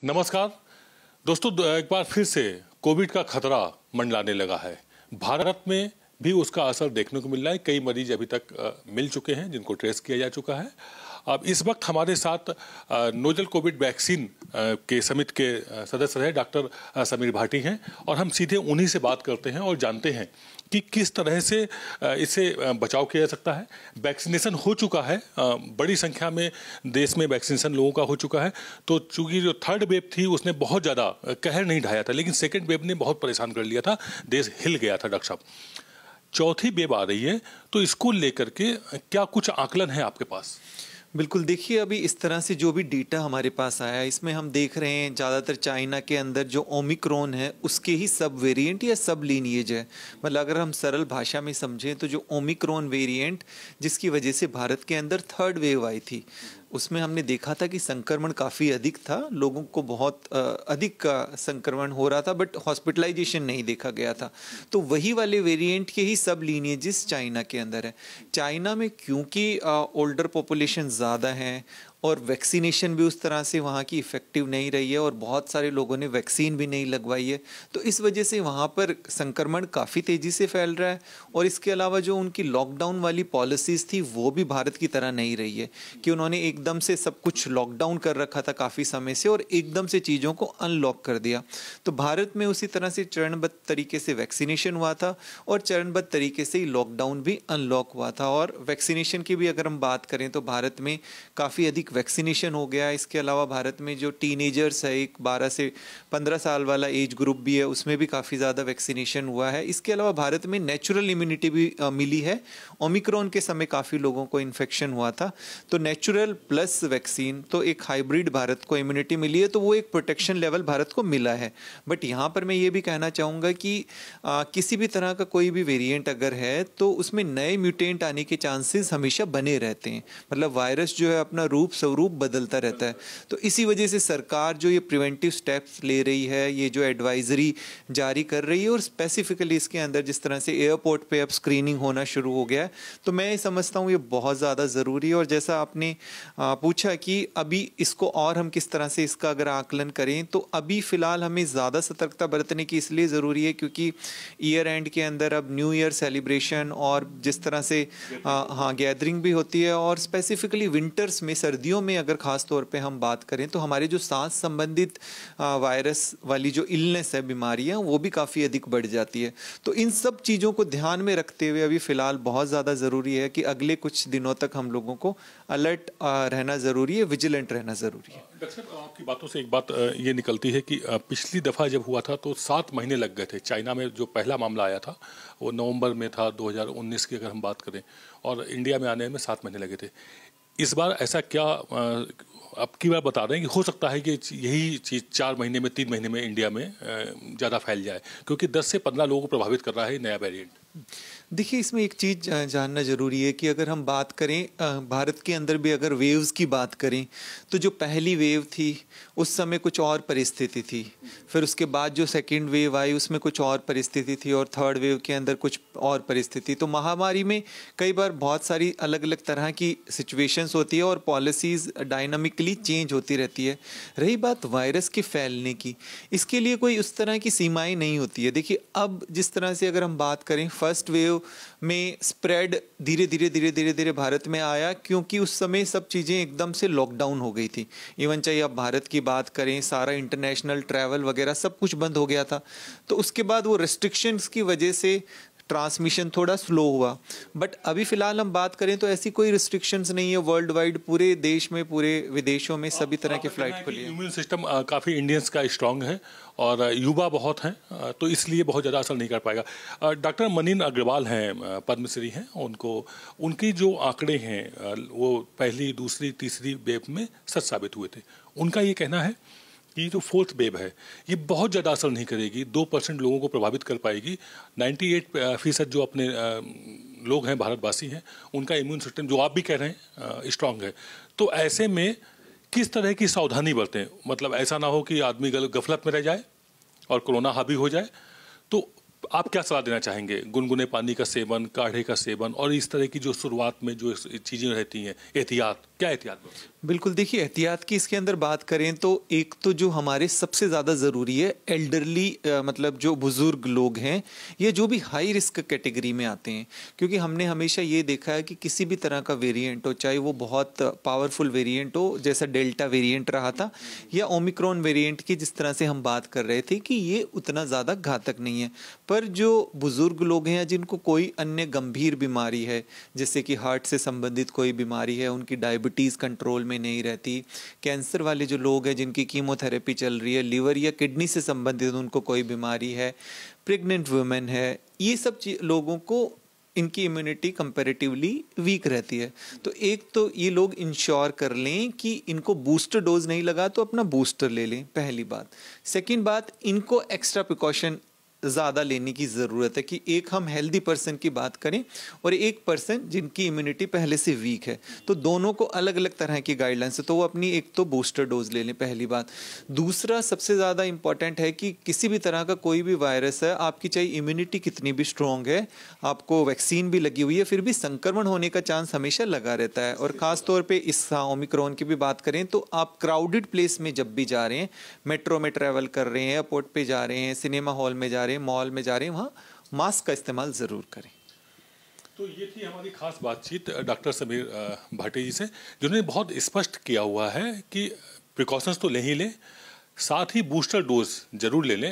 नमस्कार दोस्तों, एक बार फिर से कोविड का खतरा मंडराने लगा है। भारत में भी उसका असर देखने को मिल रहा है। कई मरीज अभी तक मिल चुके हैं जिनको ट्रेस किया जा चुका है। अब इस वक्त हमारे साथ नोजल कोविड वैक्सीन के समिति के सदस्य हैं डॉक्टर समीर भाटी हैं, और हम सीधे उन्हीं से बात करते हैं और जानते हैं कि किस तरह से इससे बचाव किया जा सकता है। वैक्सीनेशन हो चुका है, बड़ी संख्या में देश में वैक्सीनेशन लोगों का हो चुका है। तो चूंकि जो थर्ड वेव थी उसने बहुत ज़्यादा कहर नहीं ढाया था, लेकिन सेकेंड वेव ने बहुत परेशान कर लिया था, देश हिल गया था। डॉक्टर साहब, चौथी वेव आ रही है, तो इसको लेकर के क्या कुछ आकलन है आपके पास? बिल्कुल, देखिए अभी इस तरह से जो भी डेटा हमारे पास आया है, इसमें हम देख रहे हैं ज़्यादातर चाइना के अंदर जो ओमिक्रॉन है उसके ही सब वेरिएंट या सब लीनिएज है। मतलब अगर हम सरल भाषा में समझें तो जो ओमिक्रॉन वेरिएंट जिसकी वजह से भारत के अंदर थर्ड वेव आई थी, उसमें हमने देखा था कि संक्रमण काफ़ी अधिक था, लोगों को बहुत अधिक का संक्रमण हो रहा था, बट हॉस्पिटलाइजेशन नहीं देखा गया था। तो वही वाले वेरिएंट के ही सब लीनिएजेस चाइना के अंदर है। चाइना में क्योंकि ओल्डर पॉपुलेशन ज़्यादा है और वैक्सीनेशन भी उस तरह से वहाँ की इफ़ेक्टिव नहीं रही है और बहुत सारे लोगों ने वैक्सीन भी नहीं लगवाई है, तो इस वजह से वहाँ पर संक्रमण काफ़ी तेज़ी से फैल रहा है। और इसके अलावा जो उनकी लॉकडाउन वाली पॉलिसीज़ थी वो भी भारत की तरह नहीं रही है कि उन्होंने एकदम से सब कुछ लॉकडाउन कर रखा था काफ़ी समय से और एकदम से चीज़ों को अनलॉक कर दिया। तो भारत में उसी तरह से चरणबद्ध तरीके से वैक्सीनेशन हुआ था और चरणबद्ध तरीके से ही लॉकडाउन भी अनलॉक हुआ था। और वैक्सीनेशन की भी अगर हम बात करें तो भारत में काफ़ी अधिक वैक्सीनेशन हो गया। इसके अलावा भारत में जो टीनेजर्स है, एक 12 से 15 साल वाला एज ग्रुप भी है, उसमें भी काफ़ी ज़्यादा वैक्सीनेशन हुआ है। इसके अलावा भारत में नेचुरल इम्यूनिटी भी मिली है। ओमिक्रॉन के समय काफ़ी लोगों को इन्फेक्शन हुआ था, तो नेचुरल प्लस वैक्सीन, तो एक हाइब्रिड भारत को इम्यूनिटी मिली है, तो वो एक प्रोटेक्शन लेवल भारत को मिला है। बट यहाँ पर मैं ये भी कहना चाहूँगा कि किसी भी तरह का कोई भी वेरिएंट अगर है तो उसमें नए म्यूटेंट आने के चांसेस हमेशा बने रहते हैं। मतलब वायरस जो है अपना रूप स्वरूप बदलता रहता है। तो इसी वजह से सरकार जो ये प्रिवेंटिव स्टेप्स ले रही है, ये जो एडवाइजरी जारी कर रही है, और स्पेसिफिकली इसके अंदर जिस तरह से एयरपोर्ट पे अब स्क्रीनिंग होना शुरू हो गया है, तो मैं समझता हूँ ये बहुत ज़्यादा ज़रूरी है। और जैसा आपने पूछा कि अभी इसको और हम किस तरह से इसका अगर आकलन करें, तो अभी फ़िलहाल हमें ज़्यादा सतर्कता बरतने की इसलिए ज़रूरी है क्योंकि ईयर एंड के अंदर अब न्यू ईयर सेलिब्रेशन और जिस तरह से गैदरिंग भी होती है, और स्पेसिफिकली विंटर्स में, सर्दियों में अगर ख़ास तौर पे हम बात करें तो हमारे जो सांस संबंधित वायरस वाली जो इलनेस है, बीमारियां, वो भी काफ़ी अधिक बढ़ जाती है। तो इन सब चीज़ों को ध्यान में रखते हुए अभी फ़िलहाल बहुत ज़्यादा ज़रूरी है कि अगले कुछ दिनों तक हम लोगों को अलर्ट रहना ज़रूरी है, विजिलेंट रहना ज़रूरी है। डॉक्टर साहब, आपकी बातों से एक बात ये निकलती है कि पिछली दफ़ा जब हुआ था तो 7 महीने लग गए थे। चाइना में जो पहला मामला आया था वो नवंबर में था 2019 की अगर हम बात करें, और इंडिया में आने में 7 महीने लगे थे। इस बार ऐसा क्या अब की बार बता रहे हैं कि हो सकता है कि यही चीज़ 4 महीने में, 3 महीने में इंडिया में ज़्यादा फैल जाए, क्योंकि 10 से 15 लोगों को प्रभावित कर रहा है नया वेरिएंट? देखिए, इसमें एक चीज़ जानना ज़रूरी है कि अगर हम बात करें भारत के अंदर भी अगर वेव्स की बात करें, तो जो पहली वेव थी उस समय कुछ और परिस्थिति थी, फिर उसके बाद जो सेकेंड वेव आई उसमें कुछ और परिस्थिति थी, और थर्ड वेव के अंदर कुछ और परिस्थिति। तो महामारी में कई बार बहुत सारी अलग अलग तरह की सिचुएशंस होती है और पॉलिसीज़ डायनामिकली चेंज होती रहती है। रही बात वायरस के फैलने की, इसके लिए कोई उस तरह की सीमाएँ नहीं होती है। देखिए, अब जिस तरह से अगर हम बात करें, फर्स्ट वेव में स्प्रेड धीरे धीरे भारत में आया क्योंकि उस समय सब चीज़ें एकदम से लॉकडाउन हो गई थी। इवन चाहे आप भारत की बात करें, सारा इंटरनेशनल ट्रैवल वगैरह सब कुछ बंद हो गया था। तो उसके बाद वो रेस्ट्रिक्शंस की वजह से ट्रांसमिशन थोड़ा स्लो हुआ। बट अभी फ़िलहाल हम बात करें तो ऐसी कोई रिस्ट्रिक्शंस नहीं है। वर्ल्ड वाइड पूरे देश में, पूरे विदेशों में सभी तरह की फ़्लाइट खुली है। इम्यून सिस्टम काफ़ी इंडियंस का स्ट्रांग है और युवा बहुत हैं, तो इसलिए बहुत ज़्यादा असर नहीं कर पाएगा। डॉक्टर मनीन अग्रवाल हैं, पद्मश्री हैं, उनकी जो आंकड़े हैं वो पहली, दूसरी, तीसरी वेव में सच साबित हुए थे। उनका ये कहना है कि जो फोर्थ वेव है ये बहुत ज़्यादा असर नहीं करेगी, 2% लोगों को प्रभावित कर पाएगी। 98% जो अपने लोग हैं, भारतवासी हैं, उनका इम्यून सिस्टम, जो आप भी कह रहे हैं, स्ट्रांग है। तो ऐसे में किस तरह की सावधानी बरतें? मतलब ऐसा ना हो कि आदमी गफलत में रह जाए और कोरोना हावी हो जाए। तो आप क्या सलाह देना चाहेंगे? गुनगुने पानी का सेवन, काढ़े का सेवन, और इस तरह की जो शुरुआत में जो चीज़ें रहती हैं, एहतियात। क्या एहतियात बरतें? बिल्कुल, देखिए एहतियात की इसके अंदर बात करें तो एक तो जो हमारे सबसे ज़्यादा ज़रूरी है एल्डरली, मतलब जो बुज़ुर्ग लोग हैं, ये जो भी हाई रिस्क कैटेगरी में आते हैं, क्योंकि हमने हमेशा ये देखा है कि किसी भी तरह का वेरिएंट हो, चाहे वो बहुत पावरफुल वेरिएंट हो जैसा डेल्टा वेरिएंट रहा था, या ओमिक्रॉन वेरिएंट की जिस तरह से हम बात कर रहे थे कि ये उतना ज़्यादा घातक नहीं है। पर जो बुज़ुर्ग लोग हैं या जिनको कोई अन्य गंभीर बीमारी है, जैसे कि हार्ट से संबंधित कोई बीमारी है, उनकी डायबिटीज़ कंट्रोल में नहीं रहती, कैंसर वाले जो लोग हैं जिनकी कीमोथेरेपी चल रही है, लिवर या किडनी से संबंधित उनको कोई बीमारी है, प्रेग्नेंट वुमेन है, ये सब लोगों को इनकी इम्यूनिटी कंपैरेटिवली वीक रहती है। तो एक तो ये लोग इंश्योर कर लें कि इनको बूस्टर डोज नहीं लगा तो अपना बूस्टर ले लें, पहली बात। सेकंड बात, इनको एक्स्ट्रा प्रिकॉशन ज़्यादा लेने की ज़रूरत है कि एक हम हेल्दी पर्सन की बात करें और एक पर्सन जिनकी इम्यूनिटी पहले से वीक है, तो दोनों को अलग अलग तरह की गाइडलाइंस है, तो वो अपनी एक तो बूस्टर डोज ले लें, पहली बात। दूसरा सबसे ज़्यादा इंपॉर्टेंट है कि किसी भी तरह का कोई भी वायरस है, आपकी चाहे इम्यूनिटी कितनी भी स्ट्रॉन्ग है, आपको वैक्सीन भी लगी हुई है, फिर भी संक्रमण होने का चांस हमेशा लगा रहता है। और ख़ास तौर पर इस ओमिक्रॉन की भी बात करें तो आप क्राउडेड प्लेस में जब भी जा रहे हैं, मेट्रो में ट्रैवल कर रहे हैं, एयरपोर्ट पर जा रहे हैं, सिनेमा हॉल में जा रहे हैं, मॉल में जा रहे हैं, वहाँ मास्क का इस्तेमाल ज़रूर करें। तो ये थी हमारी खास बातचीत डॉक्टर समीर भाटी जी से, जिन्होंने बहुत स्पष्ट किया हुआ है कि प्रिकॉशंस तो ले ही लें, साथ ही बूस्टर डोज जरूर ले लें।